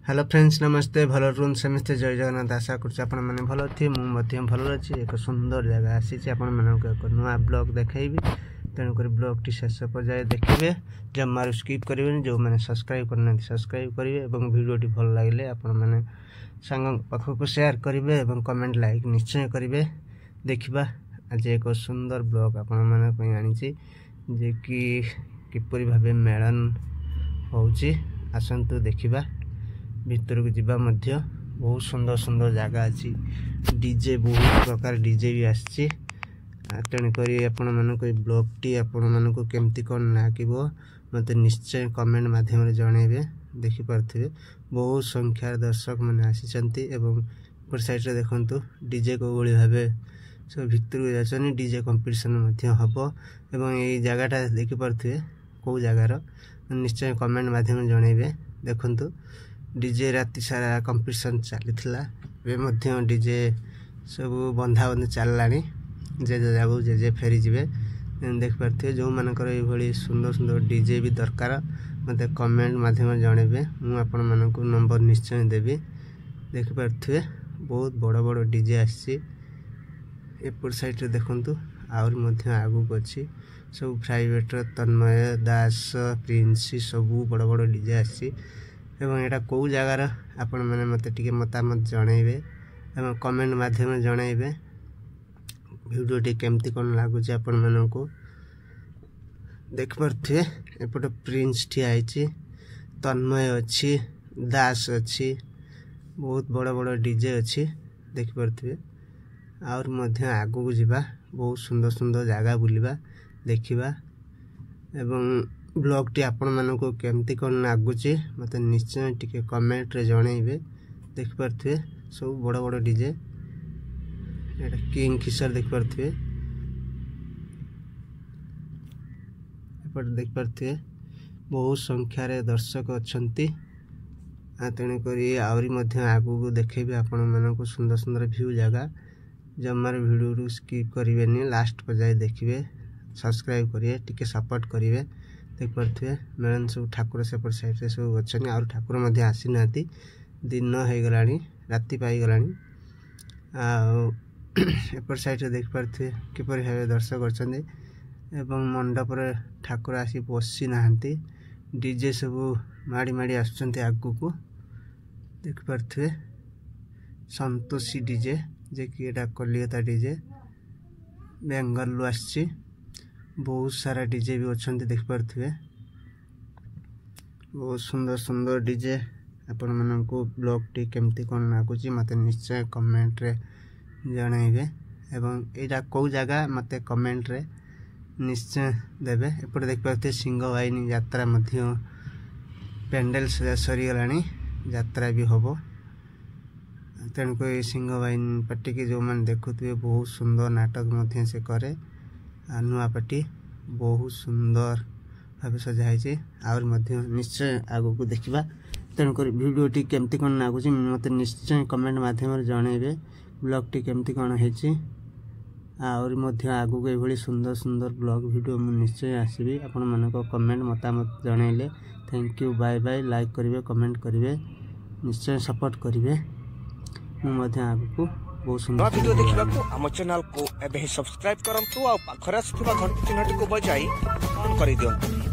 Hello friends नमस्ते भल run समस्ते जय जगन्नाथ आशा कर भल थी मुझे भल अच्छी एक सुंदर जगह आसी एक नुआ ब्लॉग देखी तेणुक ब्लॉग टी शेष पर्याय देखिए जमार स्किप करेंगे जो मैंने सब्सक्राइब करना सब्सक्राइब करेंगे और वीडियो भल लगे आपण मैंने सांग पाखक शेयर करेंगे और कमेंट लाइक निश्चय करेंगे देखा आज एक सुंदर ब्लॉग आपण मैंने आनी जे कि किपरि भाबे मेलन होउची आसंतु देखिबा भीतर को जीवा मध्य बहुत सुंदर सुंदर जगह अच्छी डीजे बहुत प्रकार डीजे भी आसी तेणुक आपण मान ब्लॉग टी आपण मान केमती कौन लगे मत निश्चय कमेंट माध्यम जनइबे देखिपे बहुत संख्यार दर्शक मैंने आसी साइड रे देखंतु डीजे को भली भावे सब भितर जाचनी डीजे कंपटीशन हम एवं ये जगहटा देखिपे कौ जगार निश्चय कमेंट माध्यम जनइबे देखंतु डीजे राति सारा कंपटीशन चली डीजे सब बंधा बंधी चलला जे जाऊ जे फेरी जीवे देखिपे जो मानकर ये सुंदर सुंदर डीजे भी दरकार मत कमेंट माध्यम जनइबे मुझे नंबर निश्चय देवी देखिपे बहुत बड़ बड़ डीजे आसी एपट साइड देखंतु आहरी आगू अच्छी सब प्राइवेट तन्मय दास प्रिंसी सब बड़ बड़ डीजे आसी एवं यहाँ कौ जगार आपण मैंने मत मतामत जनइबे एवं कमेंट माध्यम जनइबे वीडियो केमती कौन लगुच आपण मानू देखिपे एपट प्रिंस ठियाई तन्मय अच्छी दास अच्छी बहुत बड़ बड़ डीजे अच्छी देखिपे और आगू जावा बहुत सुंदर सुंदर जगह बुलवा देखा एवं ब्लॉग टी आपण मानू केमती कौन लगुच मत निश्चय टिके कमेंट रे जनइबे देखिपे सब बड़ बड़ डीजे किंग फिशर देखिपे एपट देखिपे बहुत संख्यार दर्शक अच्छा तेणुक आहरी आगू देखेबी आपण मानू सुंदर सुंदर व्यू जगह जमार वीडियो स्किप करेंगे लास्ट पर्याय देखिए सब्सक्राइब करिए टिके सपोर्ट करेंगे देखिपे मेलन सब ठाकुर सेपट साइड सब अच्छा और ठाकुर आसी ना दिन हो गला राति पाईगला एपट साइड देखिपे किपर भाव दर्शक अच्छा मंडप ठाकुर आसी बसी ना डीजे सब माड़ी माड़ी आगू को देखिपे संतोषी डीजे जे कि एटा कलिकता डीजे बेंगल आसी बहुत सारा डीजे भी अच्छा देखिपे बहुत सुंदर सुंदर डीजे आपण मानू ब्लॉग टी केमती कौन लगुच मत निश्चय कमेंट रे जनइबे एवं यहाँ कौ जगह मत कमेंट रे निश्चय देवे एपटे देखिपे सिंह वाहिनी यात्रा पेंडेल सरीगला यात्रा भी हम तेणुक सिंह वाहिनी पार्टी की जो मैंने देखुए बहुत सुंदर नाटक से करे नुआ पार्टी बहुत सुंदर भाव सजाई और निश्चय आगू को देखा तेणुक वीडियो टी केमती कौन लगुच मत निश्चय कमेंट माध्यम जनइबे ब्लॉग टी केमती कौन है और आगू ये सुंदर सुंदर ब्लॉग वीडियो निश्चय आसबि आपण मान कमेंट मतामत जनइले thank you bye bye like करेंगे कमेंट करेंगे निश्चय सपोर्ट करेंगे मुझे आगू बहुत सुंदर वीडियो देखा आम चैनल को सब्सक्राइब करंतु आ पाखरे आसुवा घंटी चिन्हटी को बजाई ऑन कर दियंतु।